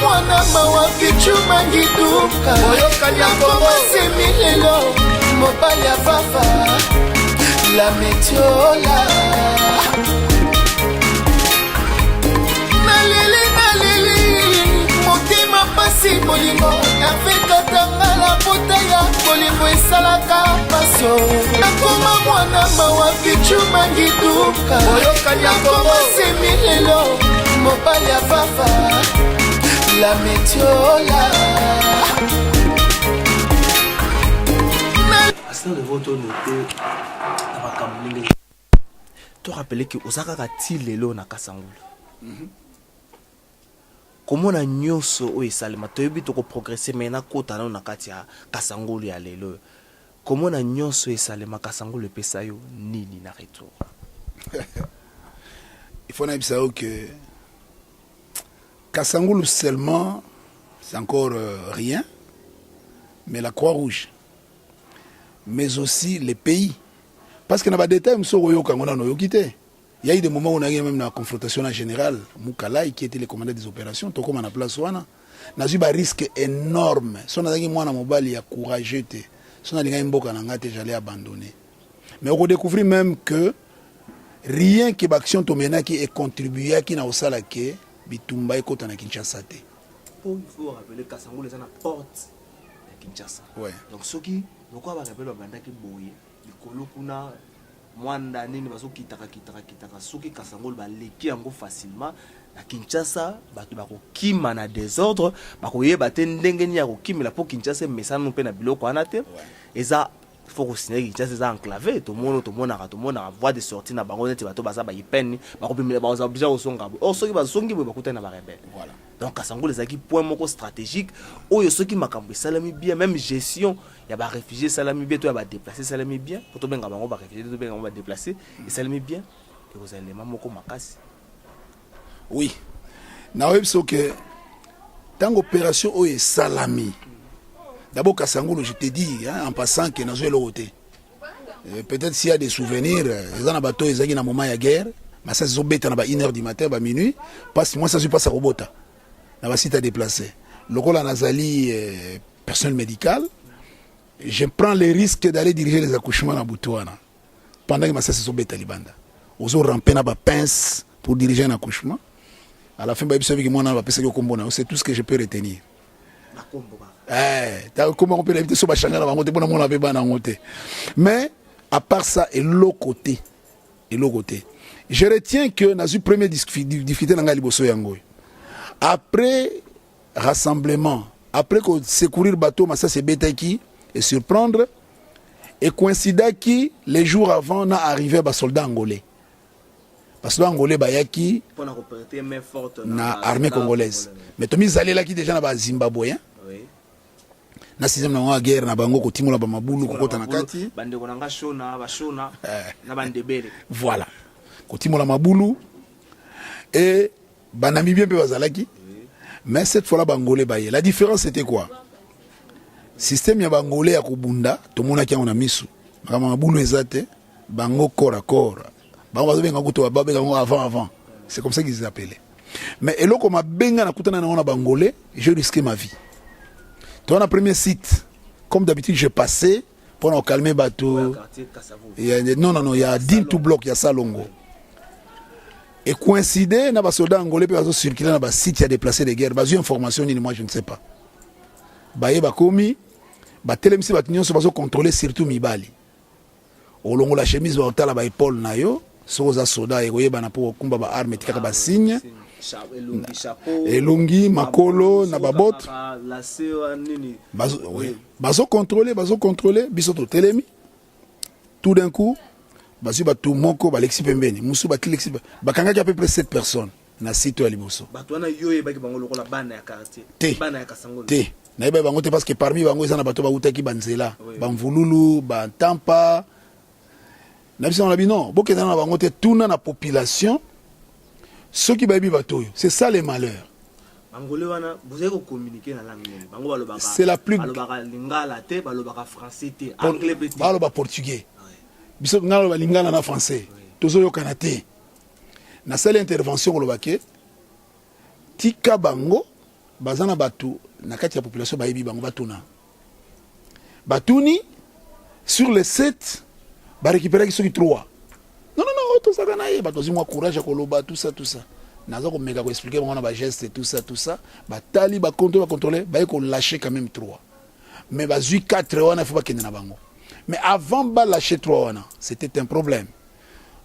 mwana mawa kichuma ngituka nakoma semilelo mobali ya fafa la metiola nalili motema pasi bolingo nafekatanga la pota ya bolingo esalaka pasio nakoma mwana mawa kichuma ngituka nakoma semilelo mobali ya fafa la metiola. Tu rappelles que Osaka a tilelo na Kasangulu. Comment na nyoso o esalema toyebi to ko progresser mena kota na kati ya Kasangulu ya lelo. Comment na nyoso esalema Kasangulu pesa yo nini na retour. Il faut savoir que Kasangulu seulement c'est encore rien, mais la Croix-Rouge, mais aussi les pays. Parce que dans les détails, il y a eu des moments où on a eu même la confrontation en général. Moukalaï, qui était le commandant des opérations, tout comme on a place, on a eu un risque énorme. Si on a eu un mobile, il y a courageux. Si on a eu un mobile, j'allais abandonner. Mais on découvre même que rien que l'action qui est contribué à qui n'a pas la que Bitumba est côté na Kinshasa. Il faut rappeler que Kasangulu est à la porte de Kinshasa. Ouais. Donc ce qui pourquoi va rappeler banda ki boye likolo kuna mwanda nini baso kitaka soki Kasangulu ba leki yango facilement na Kinshasa bato bako kima na désordre bako yeba te ndenge ni ya ko kimela po Kinshasa mesana no pe na biloko anate eza faut que Kinshasa eza enclavé to mona voie de sortie na bango neti bato baza ba yipeni bako pimela ba obligé osonga bo soki bazongi bo bakutana ba rebelle. Voilà. Donc Kasangulu ezaki point moko stratégique oyo soki makambo salami bien même gestion ya ba réfugiés salami bien to ya ba déplacer salami bien pour to benga bango ba réfugiés to benga ba déplacer et salami bien et vous allez moko makasi. Oui. Na webso que dans opération oyo salami. D'abord Kasangulu je te dis hein, en passant que nazo eloté. Peut-être s'il y a des souvenirs, ils en a bateau ezaki na moment ya guerre, mais ça se bête na ba 1h du matin ba minuit parce que moi ça suis pas ça robota. Na ba site à déplacer. Lokola nazali personnel médical, je prends les risques d'aller diriger les accouchements à Boutouana. Pendant que ma ça se bête à Libanda. Ozo ramper na ba pince pour diriger un accouchement. À la fin ba biso avec moi na ba pesa ko kombona, c'est tout ce que je peux retenir. Comment on peut l'éviter sur ma chaîne mais à part ça et l'autre côté je retiens que dans une première difficulté dans Liboso Yango après rassemblement après que secourir bateau ça c'est bêta qui et surprendre et coïncida qui les jours avant n'a arrivé à soldats angolais parce que angolais bayaki pour la représenter main forte na armée congolaise mais Tomi Zalé là qui déjà na Zimbabwe na sixième na guerre na bango ko timola ba mabulu ko kota na kati bande ko nanga shona ba shona na bande bele voilà ko timola mabulu et banami bien pe bazalaki mais cette fois là bangolais baye la différence c'était quoi système ya bangolais ya kubunda to mona ki on a misu makama mabulu ezate bango corps à corps bango bazo benga kuto ba benga avant c'est comme ça qu'ils appelaient mais eloko mabenga na kutana na bangolais je risquais ma vie. Dans le premier site, comme d'habitude, je passais pour calmer bateau. Non, il y a 10 tout bloc, il y a Salongo. Et coïncider, na ba soldats angolais peuvent circuler dans ba site, il y a déplacé des guerres. Bazu information ni moi je ne sais pas. Baye ba komi, ba telemisi ba tinyo so bazo contrôler surtout mibali. Olongo la chemise ba otala ba épaule na yo, so za soda e koyeba na po kumba ba arme tikaka ba signe. Elongi makolo na babot bazo contrôler bisoto telemi tout d'un coup bazu batu moko balexi pembeni musu batilexi bakangaki à peu près 7 personnes na site ya liboso batwana yoye baki bango lokola bana ya quartier bana ya Kasangulu te na ba bango te parce que parmi bango ezana bato ba utaki banzela bamvululu ba tampa na biso na bino bokeza na bango te tuna na population. Ceux qui baby bateau, c'est ça les malheurs. C'est la plus. Baloba portugais. Biso ngalo ba lingala na français. Tozo yo kanate. Na seule intervention ko lobake tika bango bazana batu na kati ya population bayebi bango batuna batuni sur les 7 ba récupérer qui 3 non tout ça kana ye bato zimwa courage koloba tout ça naza ko meka ko expliquer bango na ba geste tout ça batali ba contrôler ba ko lâcher quand même 3 mais bazui 4 wana faut pas kende na bango mais avant ba lâcher 3 wana c'était un problème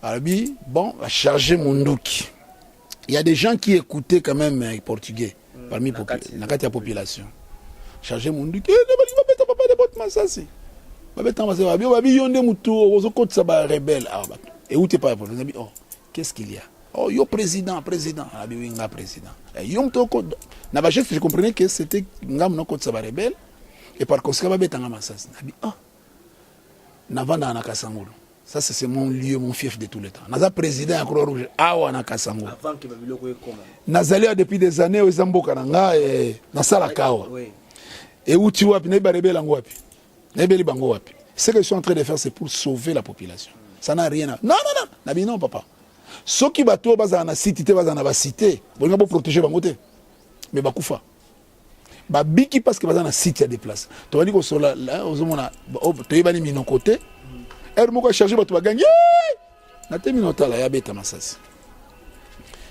Arabi bon va charger Munduki. Il y a des gens qui écoutaient quand même portugais parmi la population. Charger Munduki, papa de bot masasi. Babeta masasi babi babi yonde mutu ozo kota sa ba rebelle. Et où t'es pas pour oh, qu'est-ce qu'il y a? Oh, yo président. Arabi winga président. Et yom to ko na ba je comprenais que c'était ngam no kota sa ba rebelle et par conséquent babeta masasi. Arabi oh. Navanda na Kasangolo. Ça, c'est mon lieu, mon fief de tout le temps. Naza président à Croix-Rouge, Awa na Kasango. Avant que Babiloko ait comment Nazalia depuis des années aux Zamboka Nanga et Nasala Kawa. Et où tu vois, Nebarebe Langwapi. Nebeli Bangowapi. Ce que je suis en train de faire, c'est pour sauver la population. Ça n'a rien à. Non. Nabi non, papa. Ce qui va tout, baza na cité, baza na cité. Bon, il faut protéger Bangote. Mais Bakoufa. Babiki parce que baza na cité à des places. Tu vas dire que sur là, aux hommes, tu es bani min côté. Elle m'a chargé pour gagner.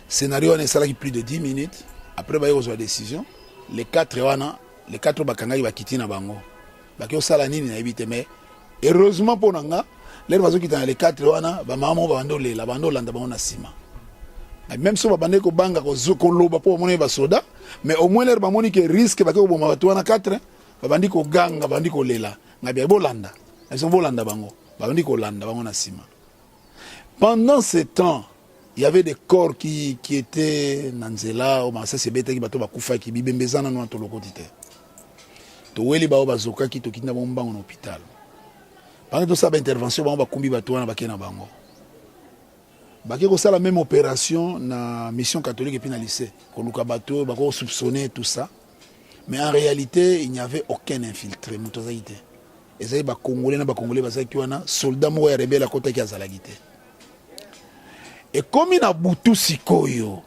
Scénario on est là plus de 10 minutes. Après il y a une décision. Les 4 bakangaki va quitter na bango. Baki osala nini na ebite mais heureusement pour nanga, les bazo quitter les 4 wana ba maman ba bandole la bandole nda bango na sima. Même si ba bande ko banga ko zoko loba pour mona ba soda, mais au moins les ba moni que risque ba ko boma ba wana 4 ba bandi ko ganga bandi ko lela. Ngabi bolanda. Ils sont bolanda bango. Pendant ce temps, il y avait des corps qui étaient Nanzela, ou ça c'est bête qui bateau bakufa qui bibembezana no to lokotite. To weli ba bazoka qui to kinda bomba en hôpital. Pendant toute cette intervention ba kumbi bato na bakena bango. Baki ko ça la même opération na mission catholique et puis na lycée. Ko luka bato ba ko soupçonner tout ça. Mais en réalité, il n'y avait aucun infiltré mutozaïté. Et ba congolais na ba congolais bazaki wana soldat mo ya rebelle akota ki azalagite. Et comme ina butu sikoyo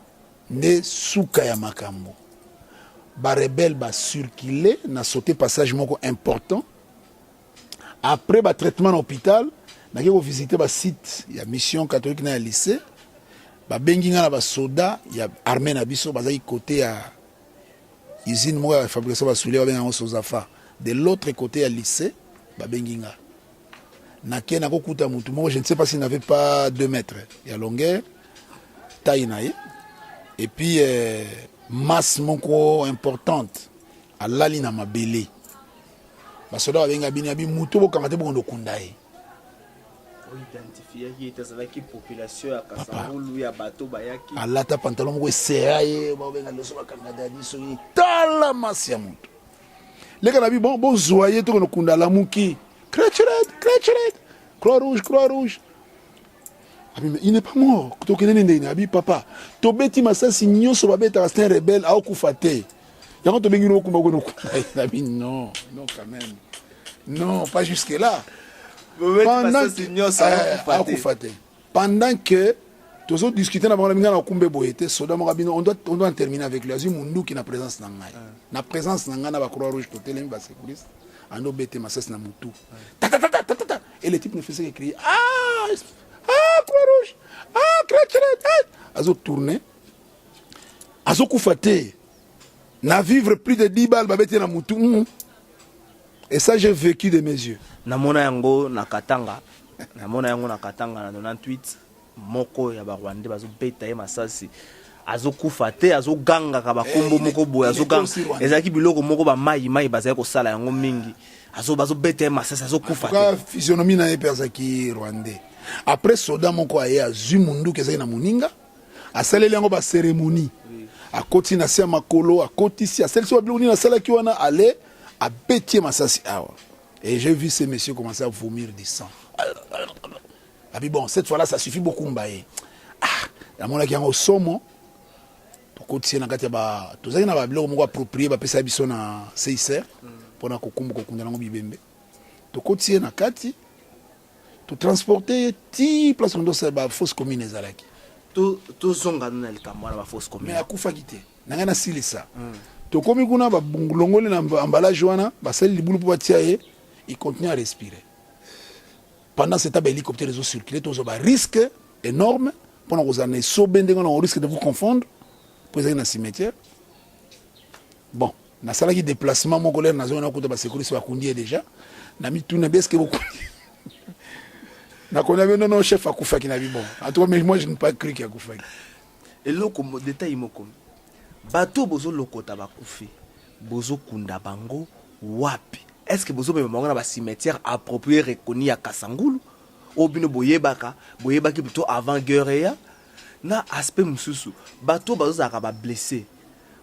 ne suka ya makambo. Ba rebelle ba circuler na sauter passage moko important. Après ba traitement en hôpital, na ki ko visiter ba site ya mission catholique na lycée. Ba bengi nga na ba soda ya armée na biso bazaki côté ya usine mo ya fabrication ba souliers ba benga sozafa. De l'autre côté ya lycée Babenginga. Naké na kokuta mutu mo je ne sais pas s'il n'avait pas 2 mètres. Il y a longueur, taille naïe. Et puis masse moko importante à l'alina mabele. Basoda babenga bini abi mutu bo kamate bo ndokundai. O identifier qui était avec qui population ya Kasangulu ya bato bayaki. Alata pantalon moko serré ba benga loso ba Canada biso ni tala masse ya mutu. Les gars, bon, zoyer tout le monde la mouki. Crête, croix rouge. Il n'est pas mort. Papa, Tobeti Massa Signon sur Babeta c'est un rebelle à Okufate. Non, quand même. Non, pas jusque-là. Pendant que tous autres discuter dans la minga kumbe boyete soda on doit en terminer avec lui azu mundu qui na présence na ngai na présence na ngana ba croix rouge to telemi ba sécuriste ando bete masas na mutu et le type ne faisait que crier croix rouge crête azo tourner azo kufate na vivre plus de 10 balles ba bete na mutu et ça j'ai vécu de mes yeux na mona yango na Katanga na 98 moko ya ba Rwanda bazo beta ye masasi azo kufate azo ganga ka bakombo moko boya azo ganga ezaki biloko moko ba mai bazali ko sala yango mingi azo bazo beta ye masasi azo kufate ka physionomie na epezaki rwandais après soda moko aye azu mundu kezaki na muninga asaleli yango ba cérémonie akoti na sia makolo akoti si asalisi biloko na sala ki wana aller a beti masasi awa et j'ai vu ces messieurs commencer à vomir du sang. Ah bon, cette fois-là, ça suffit beaucoup. La mona qui est en somme, tu na kati ba to zaki na ba biloko moko approprié ba pesa biso na CICR pour na kokumbu kokunda ngo bibembe. To kotie na kati to transporter ti place ndo sa ba fausse commune ezalaki. To zonga na likamwa ba fausse commune. Mais akufa kité. Na ngana silisa. tokomi kuna balongoli na emballage wana basali libulu mpo batia ye il continue à respirer pendant ce temps hélicoptère les eaux circuler tous ba risque énorme pendant que vous sobe ndenge on risque de vous confondre pour aller dans le cimetière bon na sala qui déplacement mon collègue na zone akuta ba sécurité ba kundi déjà na mi tuna est-ce que beaucoup na connait non chef akufa qui na bi bon en tout cas mais moi je n'ai pas cru qu'il akufa et là comme détail moko bato bozo lokota bakufi bozo kunda bango wapi est-ce que bozo me monga na ba cimetière approprié reconnu à Kasangulu ou bino boyebaki plutôt avant guerre ya na aspect mususu bato bazo zaka ba blessé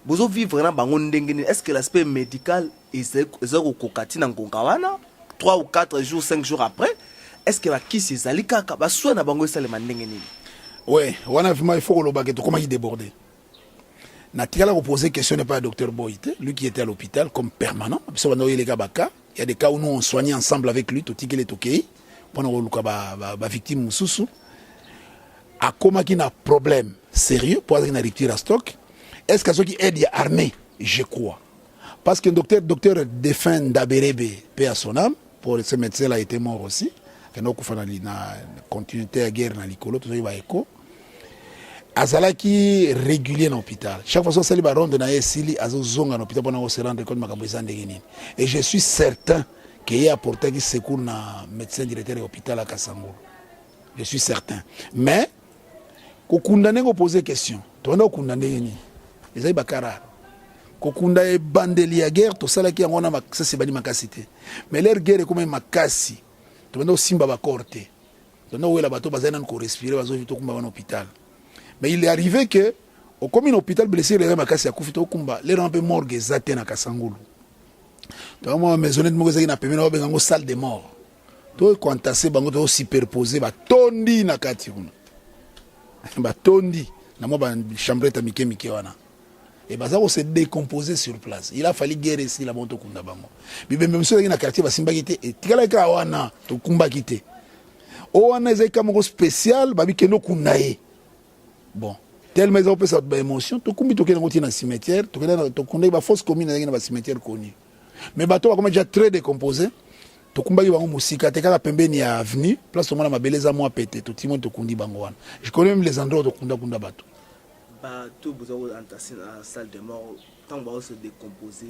bozo vivre na bango ndenge est-ce que l'aspect médical ezako kokati na ngonga wana 3 ou 4 jours 5 jours après est-ce que la kisi ezali kaka ba soin na bango esalema ndenge nini ouais wana vraiment il faut que lobake to comment il déborder na tikala ko poser question n'est pas le docteur Boite lui qui était à l'hôpital comme permanent parce que il y a des cas où nous on soignait ensemble avec lui to tikele to kei pendant que ba victime mususu a comment qui n'a problème sérieux pour avoir une rupture à stock est-ce que ceux qui aident armée je crois parce que docteur défunt Daberebe paix à son âme pour ce médecin là était mort aussi quand on a na continuité à guerre na likolo tout ça va écho azalaki régulier dans l'hôpital chaque fois que ça va ronde na esili azozonga dans l'hôpital pour se rendre compte makambo ezande nini et je suis certain qu'il a apporté qui secours na médecin directeur de l'hôpital à Kasangulu je suis certain mais ko condamner ko poser question to na condamner nini ezali bakara ko condamner bandeli ya guerre to sala ki ngona ça c'est bani makasité mais leur guerre comme makasi to na simba ba corté to na wela bato bazana ko respirer bazo vito kumba dans l'hôpital. Mais il est arrivé que, au comme un hôpital blessé, les gens ont fait un combat. Les gens ont morgue zaté na Kasangulu. Donc, moi, maisonnette, moi, j'ai permis une salle de mort. Donc, quand on s'est superposé, tondi na katiuna. Tondi. Na moi, chambrette à Mike wana. Et ça s'est décomposé sur place. Il a fallu guérir ici la moto kunda bango. Mais même si on a un quartier, simba kité. Et tikala ka wana, to kumba kité. O wana ezai kamoko spécial, babi keno kundaye. Bon, tellement ils ont fait cette émotion, tout comme tu es dans un cimetière, tu connais la fausse commune dans un cimetière connu. Mais bateau comme déjà très décomposé, tu connais la musique, tu as pembé ni avenue, place où ma beleza moi pété, tout le monde te connaît bangoan. Je connais même les endroits où tu connais bateau. Bateau vous avez entassé dans la salle de mort, tant que se décomposer,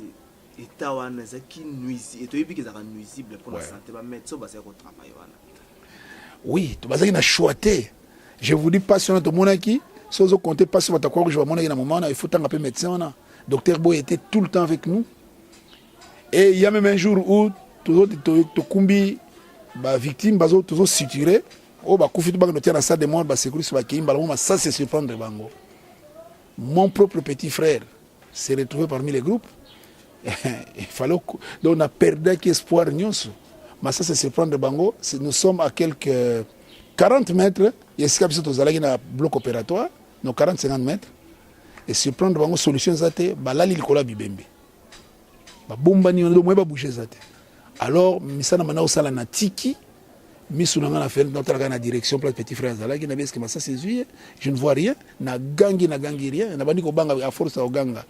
et tawana qui nuisible, et tu dis que ça nuisible pour la santé, mais médecin va faire au travail. Oui, tu vas dire choité. Je vous dis passionnant au monde qui si vous comptez pas sur votre quoi que je vais monter dans un moment il faut tant appeler médecin docteur Boy était tout le temps avec nous et il y a même un jour où toujours to kumbi ba victime bazo toujours suturé oh ba kufitu ba noter dans salle de mort ba sécurité ba kimba ça c'est surprendre bango mon propre petit frère s'est retrouvé parmi les groupes il fallait donc on a perdu espoir nyonso mais ça c'est surprendre bango nous sommes à quelques 40 mètres, il y a un bloc opératoire, donc 40-50 mètres, et surprendre une solution, c'est que il bibembe. Bombani, on ne peut pas bouger. Alors, misana mana osala na tiki, misunanga na fait notre la direction place petit frère Zalaki na beske massa ses je ne vois rien, na gangi rien, na bandi ko banga à force au ganga.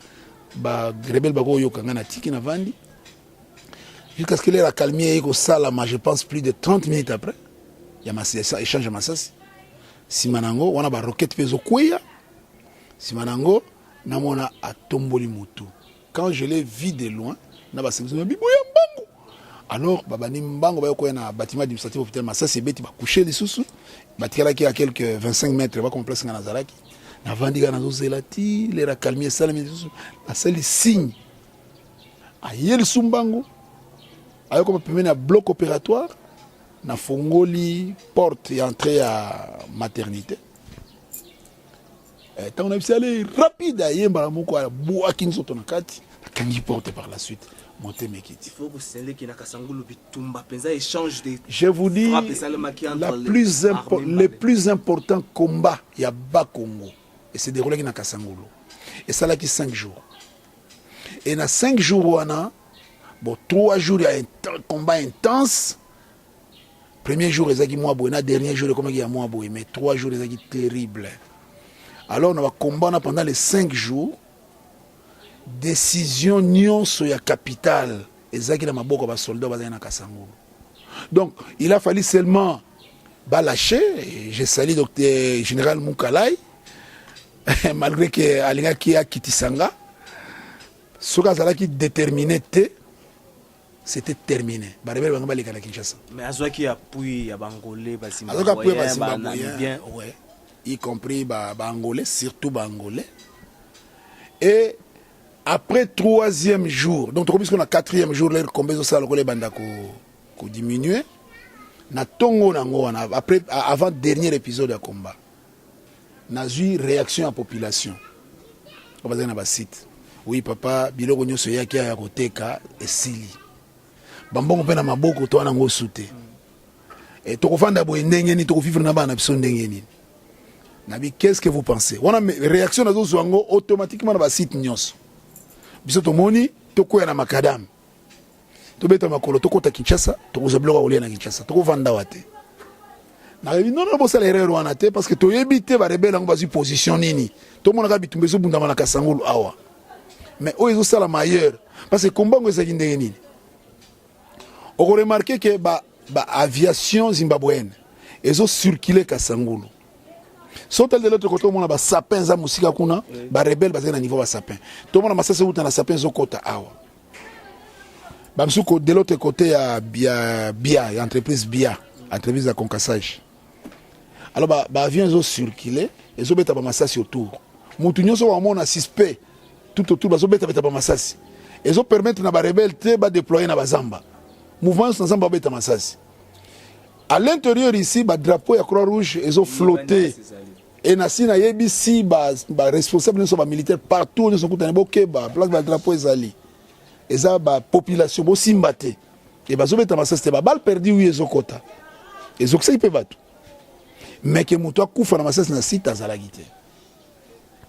Ba rebel ba ko yokanga na tiki na vandi. Jusqu'à ce qu'il ait la calmie et ko sala, je pense plus de 30 minutes après. Il y a un échange de massas. Simanango, on a une roquette peso kouya. Simanango, namona a tomboli mutu. Quand je l'ai vu de loin, na ba section biboya mbango. Alors, babani mbango ba ko na bâtiment administratif hôpital Massas c'est beti ba coucher les sous. Batikala qui à quelques 25 mètres ba comme place na Zalaki. Na vandiga na zozelati, les ra calmier salami sous. La seule signe. Ayel sumbango. Ayo comme pemena na bloc opératoire. Na fongoli porte et entrée à maternité. Tant on a pu aller rapide à Yemba moko à bois qui nous sont en kati, kangi porte par la suite monter mekiti. Il faut que c'est qui na Kasangulu bitumba penza échange de. Je vous dis le plus important combat il y a bas Congo et c'est déroulé qui na Kasangulu. Et ça là qui 5 jours. Et na 5 jours wana bon 3 jours il y a un combat intense. Premier jour, ils ont dit moi, dernier jour, il y a moi, mais 3 jours, ils ont dit terrible. Alors, on va combattre pendant les 5 jours. décision nyonso ya capitale ezaki na maboko ba soldat bazali na Kasangulu. Donc il a fallu seulement lâcher. Je salue docteur général Moukalai malgré que alinga ki a kitisanga soka zalaki déterminé c'était terminé. Barebel banga baleka na Kinshasa. Mais azwaki appui ya bangolais basimba. Azwaki appui ya basimba bien, ouais, y compris bangolais, surtout bangolais. Et après 3e jour, donc puisqu'on a 4e jour, l'air combien ça le banda ko diminuer. Na tongo nango après avant dernier épisode de combat. Na eu réaction à la population. On va dire na ba site. Oui papa, biloko nyoso yaki ya koteka esili. Bambongo pe na maboko to na ngo sute. Et to kofanda bo ndenge ni to vivre na ba na biso ndenge ni. Nabi, qu'est-ce que vous pensez? On a réaction na zo zwango automatiquement na ba site nyonso. Biso to moni to koya na makadam. To beta makolo to kota Kinshasa, to kozabloka olia na Kinshasa, to kovanda wate. Na non non bosa l'erreur wana te parce que to yebite ba rebelle ngo bazu position nini. To mona ka bitumbe zo bunda na Kasangulu awa. Mais o ezo sala meilleur parce que combat ngo ezaki ndenge nini. On remarque que aviation zimbabwéenne ezo circuler Kasangulu. Sautel de l'autre côté, on a des sapins à Moussika Kuna, des rebelles basés à niveau de sapins. Tout le monde a massacré où les sapins au côté awa. De l'autre côté, il y a BIA, l'entreprise BIA, entreprise de concassage. Alors, l'avion est circulé, et ils ont été massacrés autour. Moutounion sont vraiment suspect tout autour, ils ont été massacrés. Ils ont permis à les rebelles de déployer dans Zamba. Mouvement sans Zamba est massacré. À l'intérieur ici, le drapeau de Croix-Rouge, ils ont flotté. Et nasi na yebisi responsable de militaire partout, ils ont coûté un bokeba, place de drapeau ezali. Eza population bo simbate. Et bazo beta masasi ba balle perdu oui ezo kota. Ezo ksa ipe batu. Mais que muto akufa na masasi na site azalagite.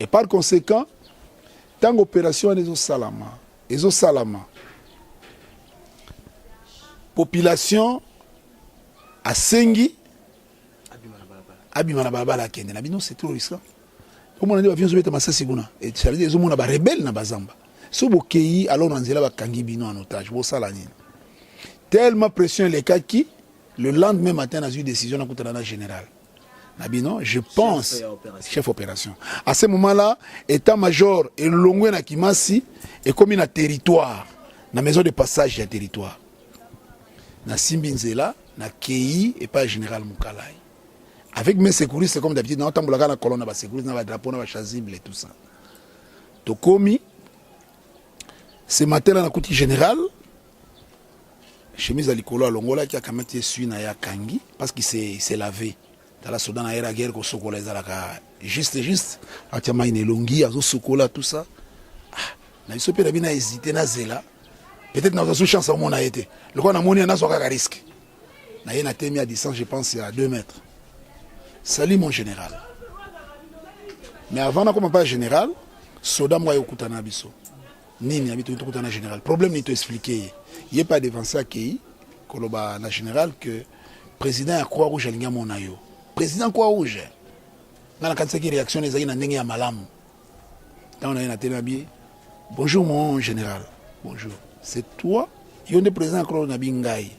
Et par conséquent, tant opération ezo salama. Population a sengi abima na balabala kende na bino c'est trop risqué. Comment on dit avion zobeta masasi kuna et ça veut dire zo mona ba rebelle na bazamba. So bokei alors on nzela ba kangi bino en otage bo sala nini. Tellement pression les cas qui le lendemain matin a eu une décision na kutana général. Na bino je pense chef opération. À ce moment-là, état-major et longwe na Kimasi est comme un territoire, na maison de passage ya territoire. Na Simbinzela, na Kei et pas général Moukalai. Avec mes sécuristes, comme d'habitude, nous avons la colonne, la sécurité, le drapeau, le chasuble et tout ça. Tokomi, ce matin, on a coûté général, chemise à l'icolo à Longola, qui a quand même été suivi à Kangi, parce qu'il s'est lavé. Dans la Soudan, il y a la guerre, juste, à Tiama, il y a longi, à Sokola, tout ça. Na biso pe na bina hésité na zela. Peut-être na une chance à mon a été. Le quoi na moni na so ka risque. Na yena temi à distance, je pense à 2 mètres. Salut mon général. Mais avant na comme pas général, soda moi yokutana biso. Nini habito yokutana général. Problème ni to expliquer. Il est pas devancé à Kei koloba na général que président à Croix-Rouge alinga mona yo. Président Croix-Rouge. Na kanisa ki réaction les ayi na ndenge ya malamu. Dans on a télé. Bonjour mon général. Bonjour. C'est toi. Il y a un président Croix na bingai.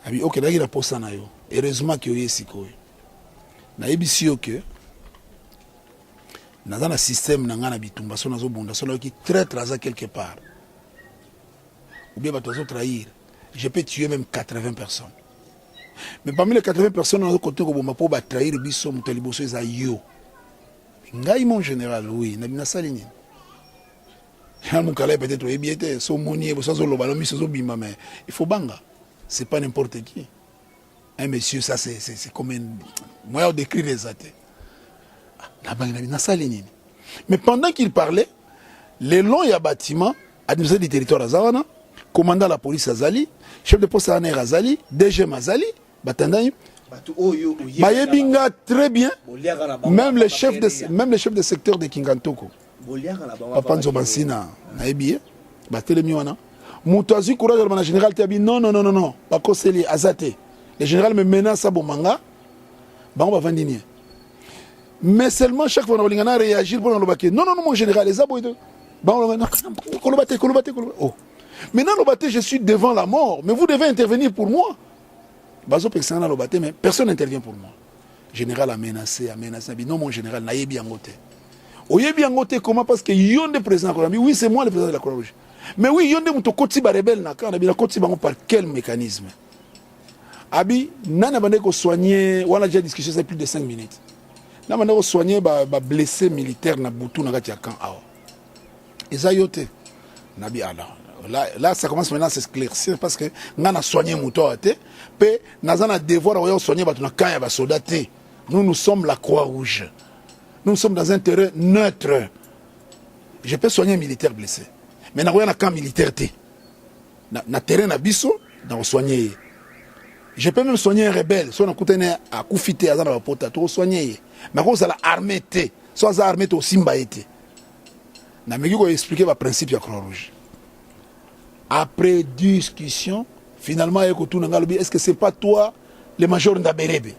Abi OK, là il a posé na yo. Heureusement que yoye sikoyo. Na ebisi que na dans le système na ngana bitumba so nazo bonda so qui traître à quelque part. Ou bien bato zo trahir. Je peux tuer même 80 personnes. Mais parmi les 80 personnes on a côté ko bomba pour ba trahir biso mutaliboso eza yo. Ngai mon général oui, na bina salini. Mon calais peut-être ebiete so moni bo so lo balomi so bimba mais il faut banga. C'est pas n'importe qui. Un monsieur, ça c'est comme un moyen d'écrire les athées. Mais pendant qu'il parlait, le long il y a bâtiment, administrateur du territoire Azana, commandant de la police Azali, chef de poste Azali, DG Mazali, Batandani, Bayebinga très bien, même le chef de secteur de Kingantoko. Papa Nzobansina, Naebi, Batelemiwana. Moutazi courage le général Tabi, non, pas conseiller Azate. Le général me menace à Bomanga, on va vendre. Mais seulement chaque fois qu'on a réagi pour le baquet. Non, mon général, les abois. Oh. Maintenant, je suis devant la mort, mais vous devez intervenir pour moi. Mais personne n'intervient pour moi. Le général a menacé. Non, mon général, n'a bien goté. Comment? Parce que yon de président de la Croix-Rouge. Oui, c'est moi le président de la Croix-Rouge. Mais oui, yon de mutokoti ba rebelle na quand la koti bango par quel mécanisme? Abi, nana bande ko soigner, on a déjà discuté ça plus de 5 minutes. Nana bande ko soigner ba blessé militaire na butu na kati ya camp awa. Eza yote. Nabi ala. Là, ça commence maintenant à s'éclaircir parce que nous avons soigné mon toit. Puis nous avons un devoir de soigner les soldats. Nous sommes la Croix-Rouge. Nous sommes dans un terrain neutre. Je peux soigner un militaire blessé. Mais nous avons un camp militaire. Dans le terrain de Bisso, nous soigner. Je peux même soigner un rebelle. Si on a un coup fité, on a soigner. Mais quand on a l'armée, soit l'armée au Simba. Je vais expliquer le principe de la Croix-Rouge. Après discussion, finalement, est-ce que ce n'est pas toi, le major Ndaberebe?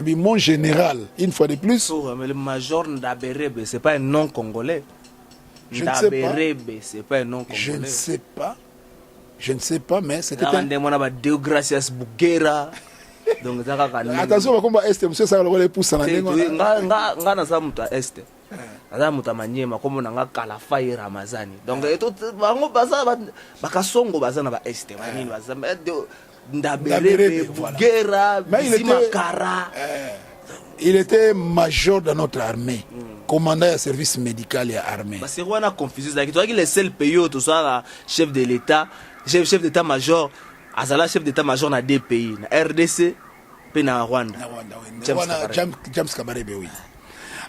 Mon général, une fois de plus. Mais le major Ndaberebe, ce n'est pas un nom congolais. Ndaberebe, ce n'est pas un nom congolais. Je ne sais pas. Je ne sais pas, mais c'était un... Deogracias Bugera. Donc, attention, on va est, monsieur, ça va le pousser. Est. Aza mutamanyema comme nanga Kalafai Ramazani. Donc bango baza bakasongo baza na ba este banini baza Ndaberebe Bugera Bizimakara. Il était major dans notre armée, commandant de service médical et armée. Parce que on a confusion là, toi qui le seul pays où tout ça chef de l'état, chef d'état-major, azala chef d'état-major na deux pays, na RDC et na Rwanda. James Kabarebe oui.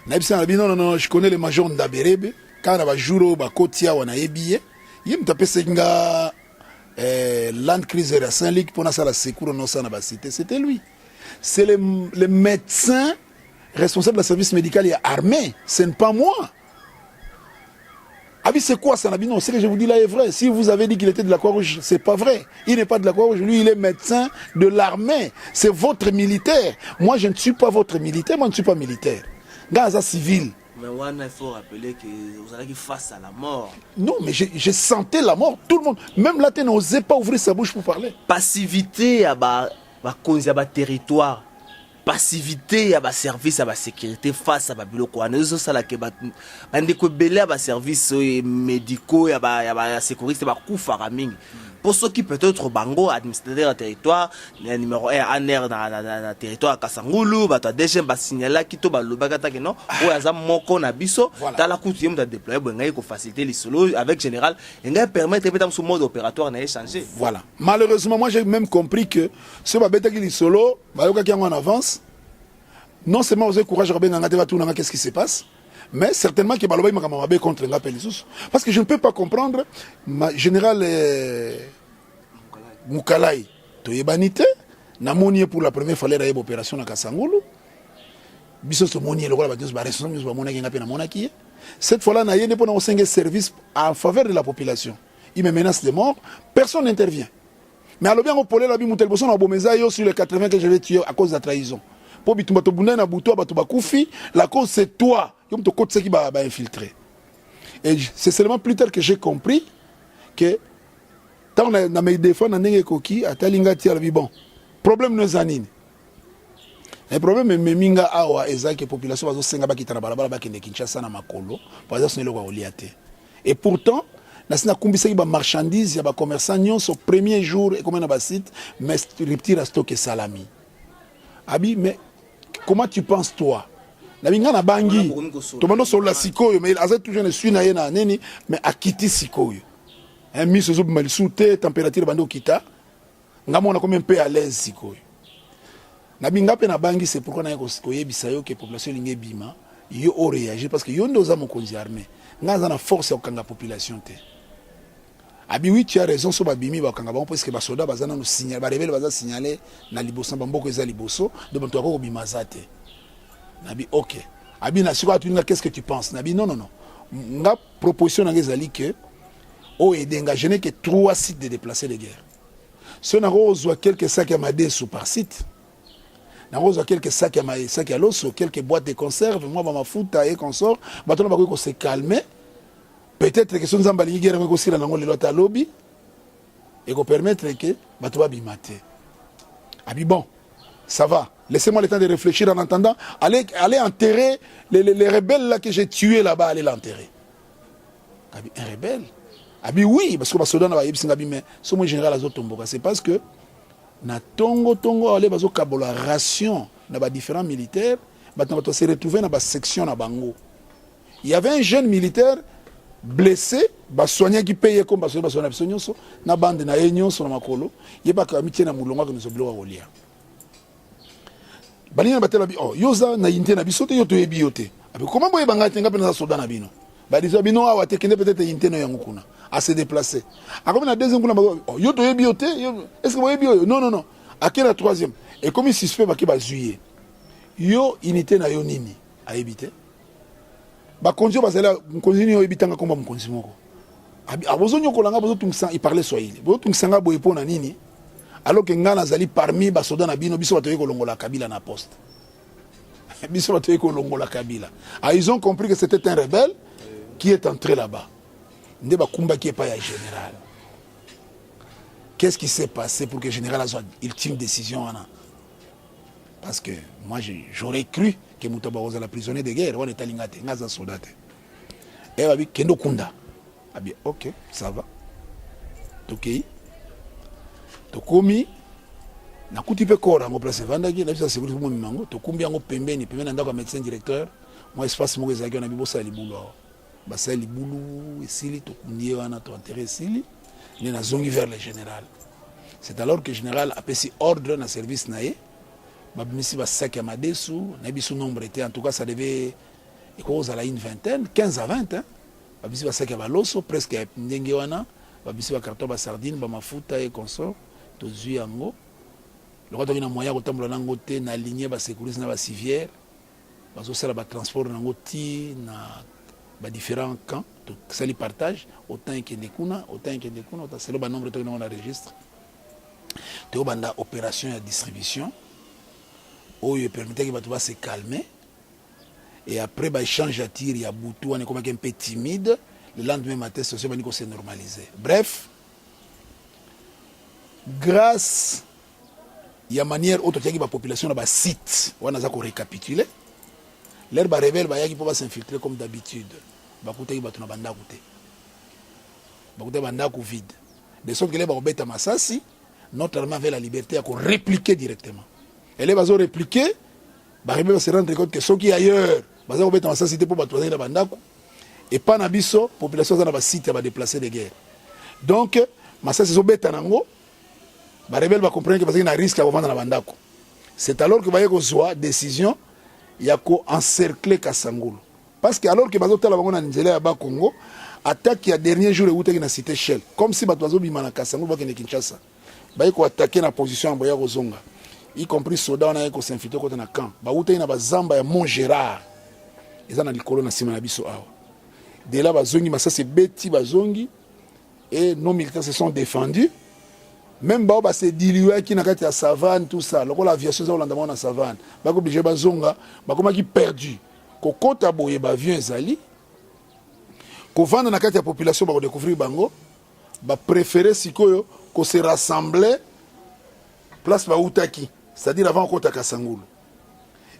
Non, je connais le major Ndaberebe. Quand on a jour ba kotia wana ebiye, yim tapé senga Land Cruiser à Saint-Luc pour la secours non ça na ba cité, c'était lui. C'est le médecin responsable du service médical et armé, ce n'est pas moi. Ah oui, c'est quoi ça, Nabino? Ce que je vous dis là est vrai. Si vous avez dit qu'il était de la Croix-Rouge, c'est pas vrai. Il n'est pas de la Croix-Rouge, lui, il est médecin de l'armée. C'est votre militaire. Moi, je ne suis pas votre militaire, moi, je ne suis pas militaire. Gaza civil. Mais il faut rappeler que vous allez face à la mort. Non, mais je sentais la mort. Tout le monde, même là, tu n'osais pas ouvrir sa bouche pour parler. Passivité à la territoire. Passivité à la service à la sécurité face à la biloko. Nous ça la que bandeko belé à service médicaux à la sécurité à coup faraming. Pour ceux qui peut-être bango administrateur du territoire, le numéro 1 en air dans le territoire à Kasangulu, bah tu as déjà signalé qui to ba lobagata que non, ou aza moko na biso, dans la coutume de déployer bengai ko faciliter les solos avec général, et nga permettre peut-être ce mode opératoire n'a échangé. Voilà. Malheureusement, moi j'ai même compris que ce ba beta qui les solos, ba yoka qui en avance, non seulement vous avez courage à ben ngate va tout qu'est-ce qui se passe. Mais certainement que Baloba m'a contre nga Pelisous. Parce que je ne peux pas comprendre, général Mukalai, Toyebanite, n'a monié pour la première fois l'opération à Kasangulu. Biso so monié le roi de la responsabilité de la monarchie. Cette fois-là, n'a pas pour un service en faveur de la population. Il me menace de mort, personne n'intervient. Mais alors bien, on peut la bimoutel boson à Bomezayo sur les 80 que je vais tuer à cause de la trahison. Pour bitumba to bunda na buto ba to bakufi, la cause c'est toi. Comme ton côté qui va infiltrer. Et c'est seulement plus tard que j'ai compris que tant on a mes défenses dans les coquilles, à Talinga tire bon. Problème nous anine. Le problème est minga awa ezaki que population va senga ba kitana balabala ba kende Kinshasa na makolo, par exemple le ko liate. Et pourtant, na sina kumbisa ki ba marchandises ya ba commerçants nyonso au premier jour et comme na ba site, mais rupture à stock et salami. Abi mais comment tu penses toi? La binga na bangi to mando sur la sikoyo mais azet toujours ne suit na yena neni mais akiti sikoyo un mis zo mal souté température bando kita ngamo na comme un peu à l'aise sikoyo na binga pe na bangi c'est pourquoi na ko yebisa yo que population linge bima yo o réagir parce que yo ndoza mo konzi armée ngaza na force ya kanga population te abi oui tu as raison so ba bimi ba kanga ba parce que ba soda bazana no signaler ba rebelle baza signaler na liboso bamboko eza liboso de bantu ko bima zate. Nabi ok. Abi na siko atu qu'est-ce que tu penses? Nabi non. Nga proposition na ngezali que o edenga je n'ai que 3 sites de déplacés de guerre. Si on a reçu quelques sacs à madé sous par site. Na reçu quelques sacs à l'os, quelques boîtes de conserve, moi ba mafuta et consort, bato na ba ko se calmer. peut-être que son zambali guerre ko sila nango lelo ta lobby et ko permettre que bato ba bimate. Abi bon, ça va. Laissez-moi le temps de réfléchir en attendant. Allez enterrer les rebelles là que j'ai tués là-bas, allez l'enterrer. Abi un rebelle. Abi oui, parce que ba soda na ba yebsinga bi mais so mo général azotomboka, c'est parce que na tongo allez bazo kabola ration na ba différents militaires, bato se retrouver na ba section na bango. Il y avait un jeune militaire blessé, soigné qui payait comme soigné na bande na enyo sur makolo, yeba ka mitie na mulonga que nous oblo rolia. Balina batela bi oh yoza na inte na bisote yoto yebi yote. Abi comment boye banga tenga pena soda na bino. Ba dizo bino awa te kende peut-être inte no yango kuna à se déplacer. A comme na deuxième kuna oh yoto yebi yote, est-ce que boye yebi yo? Non. À quelle la troisième? Et comme il suspect ba ki ba juillet. Yo unité na yo nini a éviter. Ba konjo bazala konjini yo ebitanga komba mkonzi moko. Abozo nyokolanga bozo tungsa il parlait swahili. Bozo tungsanga boye pona nini? Alors que ngana zali parmi ba soda na bino biso batoye kolongola Kabila na poste. Biso batoye kolongola Kabila. Ah ils ont compris que c'était un rebelle qui est entré là-bas. Nde ba kumba qui est pas ya général. Qu'est-ce qui s'est passé pour que le général ait une ultime décision? Parce que moi, j'aurais cru que Moutaba was la prisonnier de guerre. On est à l'ingate, on a soldat. Et elle a dit Kendo Kunda. Elle a dit ok, ça va. Ok. Tokomi. Na kuti pe kora ngo place vandaki na bisa sécurité mo mimango to kumbi yango pembeni ndako médecin directeur moi espace mo ezaki na bibosa libulu basa libulu esili to kundié wana to enterrer esili. Il est zongi vers le général. C'est alors que le général a passé ordre dans le service naé. Babimisi ba sac à Madesu, nabisu nombre était en tout cas ça devait cause à la une vingtaine, 15 à 20 hein. Babimisi ba sac à Baloso presque ndenge wana, babimisi ba carton ba sardine, ba mafuta et consort, to zui yango. Le roi na moyen ko tambola nango te na lignée ba sécurité na ba civière. Bazo sala ba transport nango ti na ba différents camps. Ça les partage autant que des kuna c'est le nombre de on enregistre te banda opération de distribution où il permettait que va se calmer et après bah échange à tir il y a boutou on est comme un peu timide le lendemain matin social va s'est normalisé. Bref, grâce il y a manière autre que la population là bas site on a ça qu'on récapituler l'air ba rebelle ba yaki pour s'infiltrer comme d'habitude. Bakutaki bato na bandako te. Bakutaki bandako vide. De sorte que les babeta masasi, notre armée avait la liberté à répliquer directement. Et les bazo répliquer, rebelle se rendre compte que ceux qui ailleurs, bazo babeta masasi te pour batoyer na bandako et pas na biso population za na ba site ba déplacer de guerre. Donc masasi zo beta nango, rebelle va comprendre que parce qu'il y a un risque à vendre na bandako. C'est alors que baye ko zoa décision ya ko encercler Kasangulu. Parce que alors que bazote la bango na Nzela ya ba Congo attaque ya dernier jour où na cité Shell comme si bato bima na Kasangulu ba kene Kinshasa ba ko attaquer na position ya Boya Kozonga y compris soda na ko s'infiltrer côté na camp ba uta na bazamba ya Mont Gérard eza na likolo na sima na biso awa de là bazongi masasi beti bazongi et nos militaires se sont défendus même ba se diluer qui na kati ya savane tout ça lokola aviation za olanda na savane ba ko obligé bazonga ba komaki perdu. Kokota boye ba avion ezali ko vanda na kati ya population ba ko découvrir bango ba préférer sikoyo ko se rassembler place ba utaki c'est-à-dire avant kota Kasangulu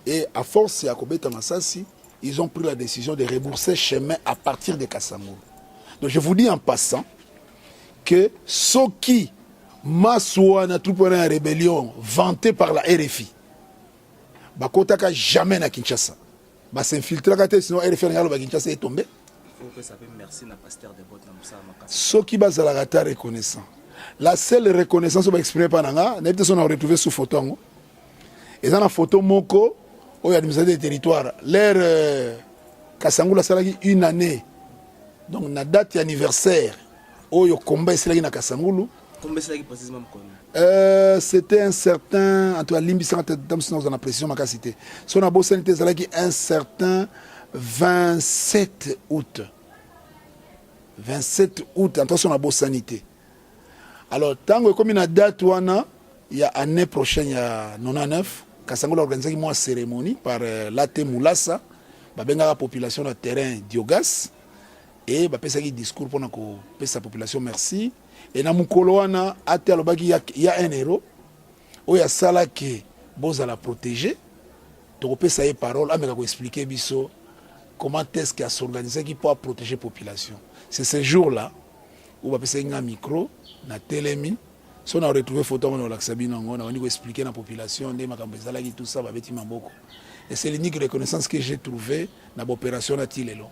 et à force ya kobeta masasi ils ont pris la décision de rebourser chemin à partir de Kasangulu. Donc je vous dis en passant que ceux qui maswa na troupe en rébellion vanté par la RFI ba kotaka jamais na Kinshasa. Bah s'infiltrer quand sinon RFI ngalo ba Kinshasa est tombé. Il faut que ça fait merci na pasteur de botte na musa makasa. Ce qui base la rata reconnaissant. La seule reconnaissance va exprimer par nanga, n'a été on a retrouvé sous photo ngo. Et dans la photo moko au administrateur des territoires, l'air Kasangulu salaki une année. Donc na date anniversaire au yo combat salaki na Kasangulu. Combien salaki précisément mkono? C'était un certain, en tout cas, l'imbition dans la précision, ma cité. Son abossan était un certain 27 août. 27 août, en tout cas, son abossanité. Alors, tant que comme une date, il y a année prochaine, il y a 99, Kasangulu a organisé une cérémonie par Late Moulassa, la population de terrain Diogas, et bapesaki discours mpona kopesa population merci et na mokolo wana ate alobaki ya 1 euro oyo asalaki bozala protégé tokopesa ye parole ameka koexplike biso comment est-ce qu'il a s'organisé pour protéger la population. C'est ce jour-là où on a fait un micro, na telemi, si on a retrouvé photo on a expliqué à la population, tout ça, et c'est l'unique reconnaissance que j'ai trouvée dans l'opération à Tilelo.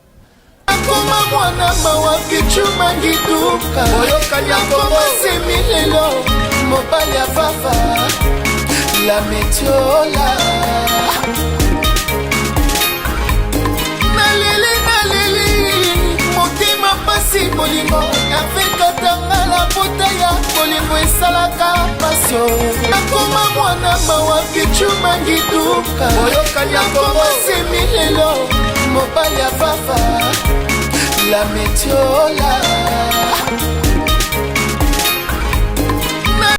La métiola motema pasi bolingo afekatanga la pota ya bolingo esalaka pasio nakoma mwana mawa pichuma ngituka oyokani akoma semi lelo mobali ya fafa la metiola